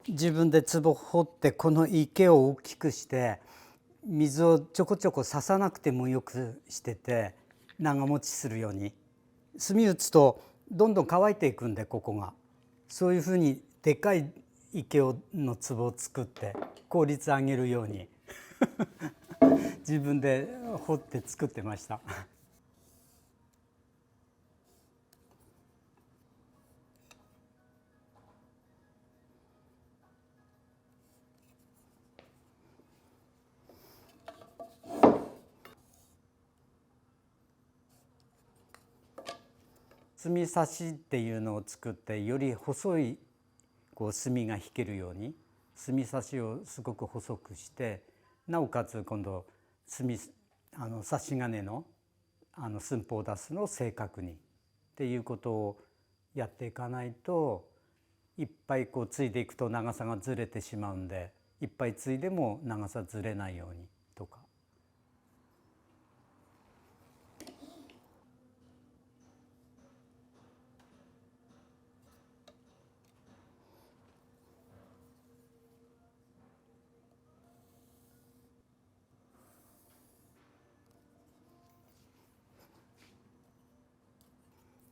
自分で壺掘ってこの池を大きくして水をちょこちょこささなくてもよくしてて長持ちするように炭打つとどんどん乾いていくんでここがそういうふうにでっかい池の壺を作って効率上げるように自分で掘って作ってました。炭刺しっていうのを作ってより細い炭が引けるように炭刺しをすごく細くしてなおかつ今度刺し金の寸法を出すのを正確にっていうことをやっていかないといっぱいついでいくと長さがずれてしまうんでいっぱいついでも長さずれないようにとか。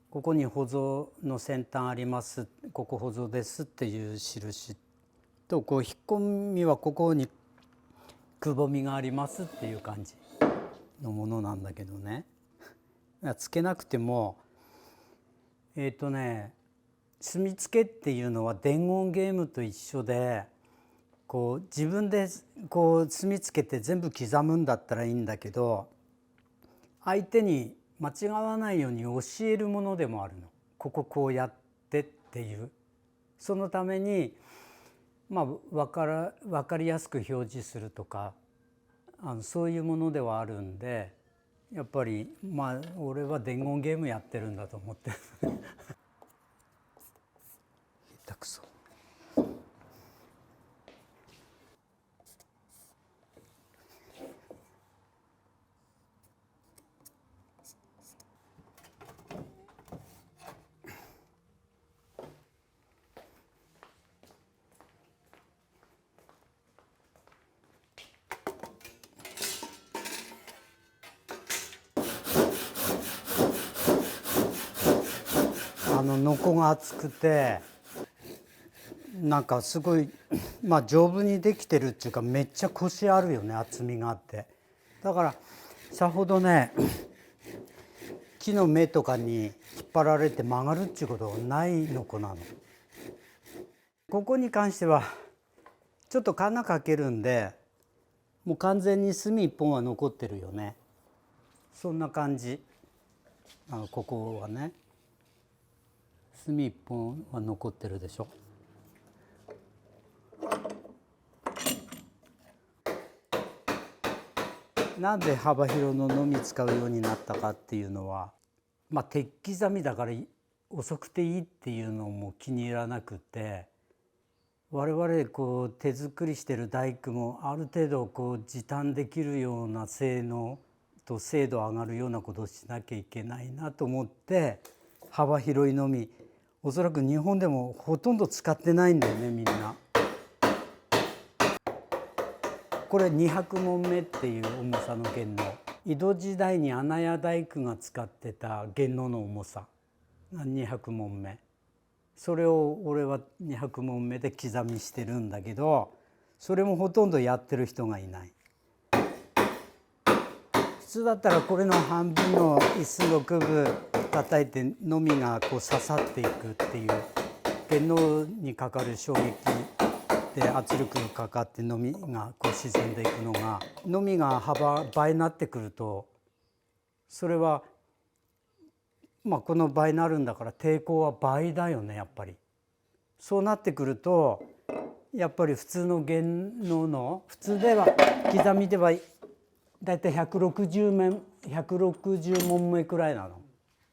ここに保蔵の先端ありますここ保蔵ですっていう印と引っ込みはここにくぼみがありますっていう感じのものなんだけどねつけなくても墨付けっていうのは伝言ゲームと一緒で自分で墨付けて全部刻むんだったらいいんだけど相手に間違わないように教えるものでもあるの。こうやってっていうそのために分かりやすく表示するとかそういうものではあるんでやっぱり俺は伝言ゲームやってるんだと思って下手くそ。ノコが厚くてなんかすごい丈夫にできてるっていうかめっちゃコシあるよね厚みがあってだからさほどね木の芽とかに引っ張られて曲がるっていうことはないノコなの。ここに関してはちょっとカンナかけるんでもう完全に墨一本は残ってるよね。そんな感じここはね墨一本は残ってるでしょ。なんで幅広ののみ使うようになったかっていうのは鉄刻みだから遅くていいっていうのも気に入らなくて我々手作りしてる大工もある程度時短できるような性能と精度上がるようなことをしなきゃいけないなと思って幅広いのみおそらく日本でもほとんど使ってないんだよねみんな。これ200匁っていう重さの弦能江戸時代に穴屋大工が使ってた弦能の重さが200匁それを俺は200匁で刻みしてるんだけどそれもほとんどやってる人がいない。普通だったらこれの半分の椅子6分叩いてのみが刺さっていくっていう弦能にかかる衝撃で圧力がかかってのみが沈んでいくのがのみが幅倍になってくるとそれはこの倍になるんだから抵抗は倍だよねやっぱり。そうなってくるとやっぱり普通の弦能の普通では刻みではだいたい160匁くらいなの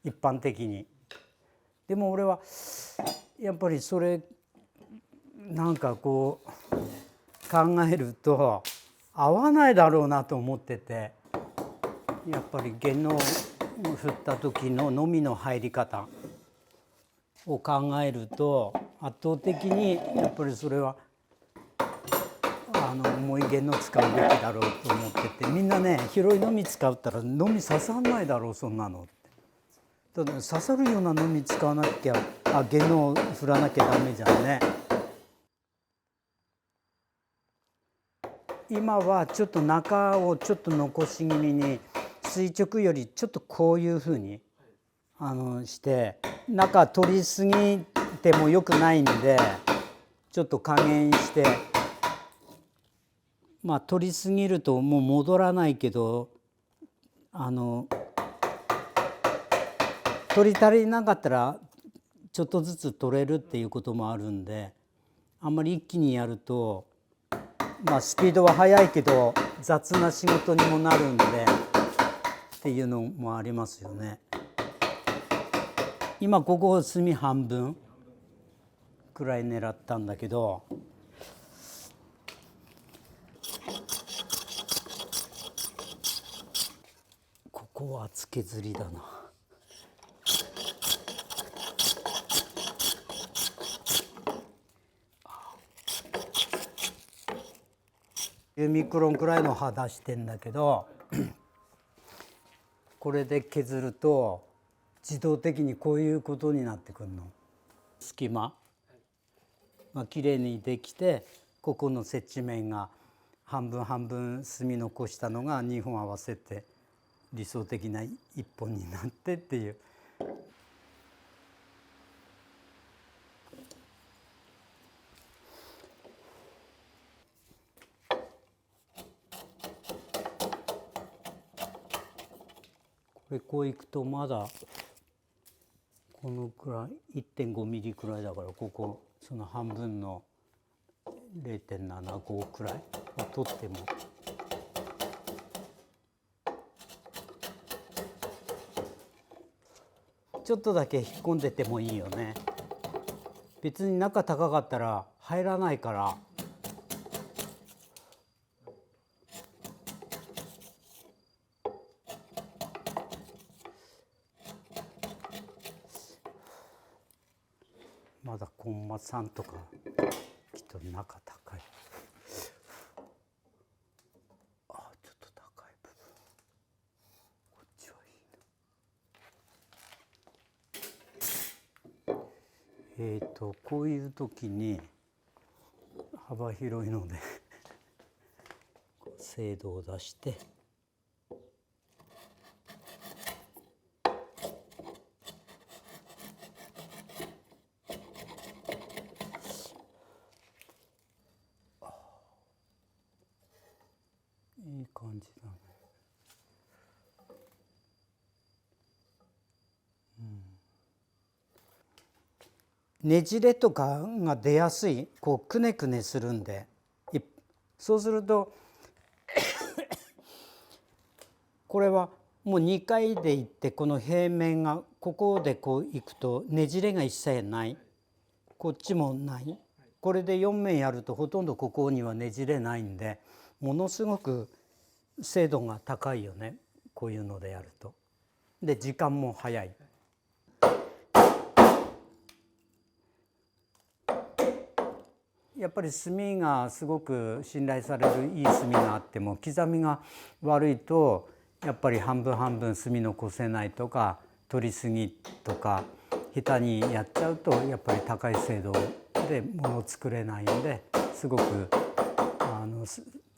一般的に。でも俺はやっぱりそれなんか考えると合わないだろうなと思っててやっぱり弦の振った時ののみの入り方を考えると圧倒的にやっぱりそれは重い弦の使うべきだろうと思ってて、みんなね広いのみ使ったらのみ刺さんないだろうそんなのって。ただ刺さるようなのみ使わなきゃ弦を振らなきゃダメじゃんね。今はちょっと中をちょっと残し気味に垂直よりちょっとこういうふうにして中取りすぎてもよくないんでちょっと加減して取りすぎるともう戻らないけど取り足りなかったらちょっとずつ取れるっていうこともあるんであんまり一気にやるとスピードは速いけど雑な仕事にもなるんでっていうのもありますよね。今ここ墨半分くらい狙ったんだけどここは厚削りだな。10ミクロンくらいの刃出してんだけどこれで削ると自動的にこういうことになってくるの。隙間がきれいにできてここの接地面が半分半分墨残したのが2本合わせて理想的な1本になってっていう。こういくとまだこのくらい 1.5 ミリくらいだからここその半分の 0.75 くらいを取ってもちょっとだけ引っ込んでてもいいよね。別に中高かったら入らないから。まだコンマ3とかきっと中高い。ちょっと高い部分こっちはいいな。こういう時に幅広いので精度を出していい感じだね。ねじれとかが出やすいこうくねくねするんでそうするとこれはもう2回でいってこの平面がここでこういくとねじれが一切ないこっちもない。これで4面やるとほとんどここにはねじれないんでものすごく精度が高いよねこういうのでやると。で時間も早い。やっぱり墨がすごく信頼されるいい墨があっても刻みが悪いとやっぱり半分半分墨残せないとか取りすぎとか下手にやっちゃうとやっぱり高い精度で物を作れないんですごく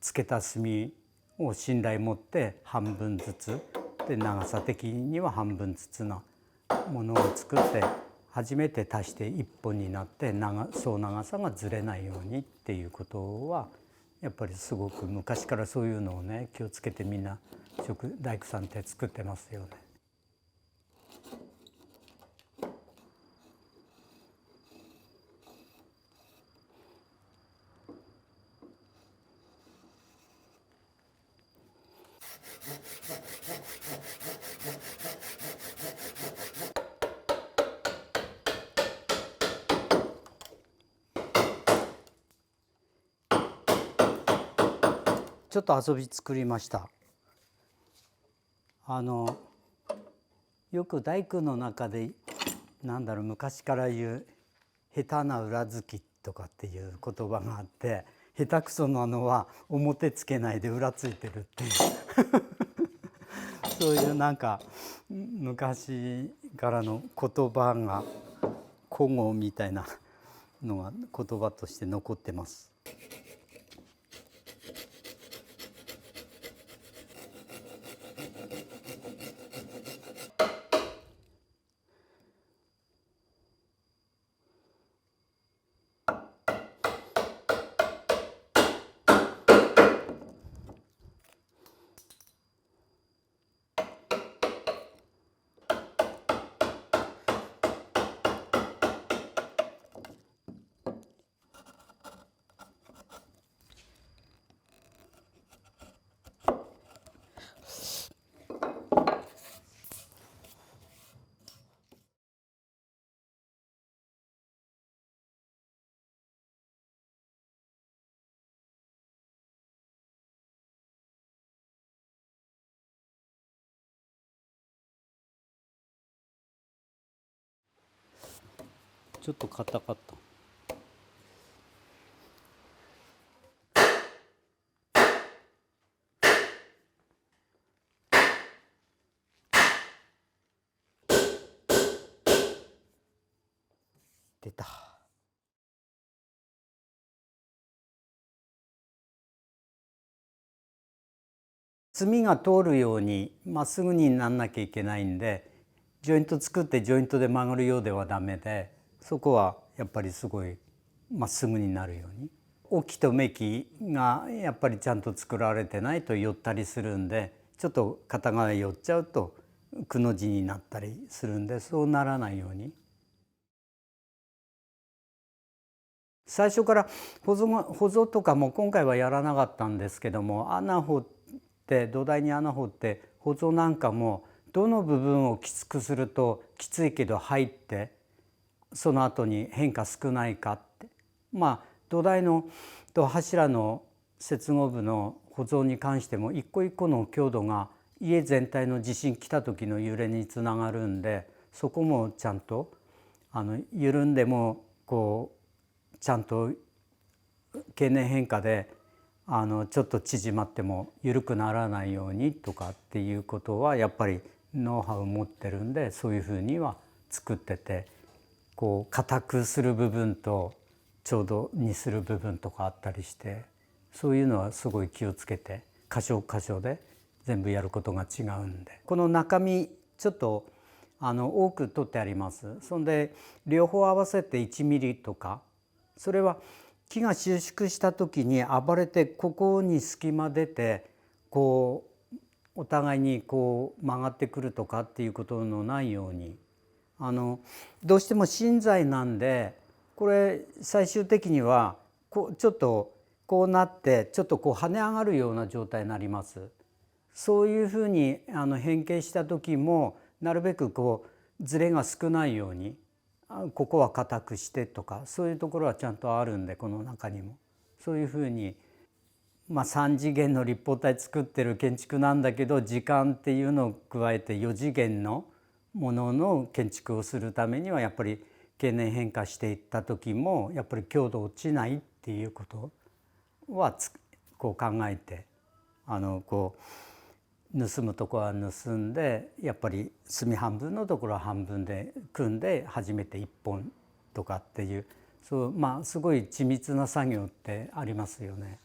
つけた墨を信頼持って半分ずつで長さ的には半分ずつのものを作って初めて足して1本になって総長さがずれないようにっていうことはやっぱりすごく昔からそういうのをね気をつけてみんな大工さんって作ってますよね。ちょっと遊び作りました。よく大工の中で昔から言う下手な裏付きとかっていう言葉があって下手くそなのは表つけないで裏ついてるっていうそういうなんか昔からの言葉が古語みたいなのが言葉として残ってます。ちょっと硬かった。出た。墨が通るようにまっすぐになんなきゃいけないんで、ジョイント作ってジョイントで曲がるようではダメで、そこはやっぱりすごいまっすぐになるように。置きと目きがやっぱりちゃんと作られてないと寄ったりするんで、ちょっと片側寄っちゃうとくの字になったりするんで、そうならないように。最初から保存とかも今回はやらなかったんですけども、穴掘って土台に穴掘って保存なんかもどの部分をきつくするときついけど入ってその後に変化少ないかって、まあ土台のと柱の接合部の保存に関しても一個一個の強度が家全体の地震来た時の揺れにつながるんで、そこもちゃんと緩んでもこうちゃんと経年変化でちょっと縮まっても緩くならないようにとかっていうことはやっぱりノウハウを持ってるんで、そういうふうには作ってて、こう硬くする部分とちょうどにする部分とかあったりして、そういうのはすごい気をつけて箇所箇所で全部やることが違うんで、この中身ちょっと多く取ってあります。そんで両方合わせて1ミリとか、それは木が収縮した時に暴れてここに隙間出てこうお互いにこう曲がってくるとかっていうことのないように、どうしても芯材なんで、これ最終的にはこうちょっとこうなってちょっとこう跳ね上がるような状態になります。そういうふうに変形した時もなるべくこうズレが少ないように、ここは硬くしてとか、そういうところはちゃんとあるんで、この中にもそういうふうに、3次元の立方体作ってる建築なんだけど、時間っていうのを加えて4次元のものの建築をするためにはやっぱり経年変化していった時もやっぱり強度落ちないっていうことはこう考えて、こう盗むとこは盗んで、やっぱり隅半分のところは半分で組んで初めて1本とかっていう、そうすごい緻密な作業ってありますよね。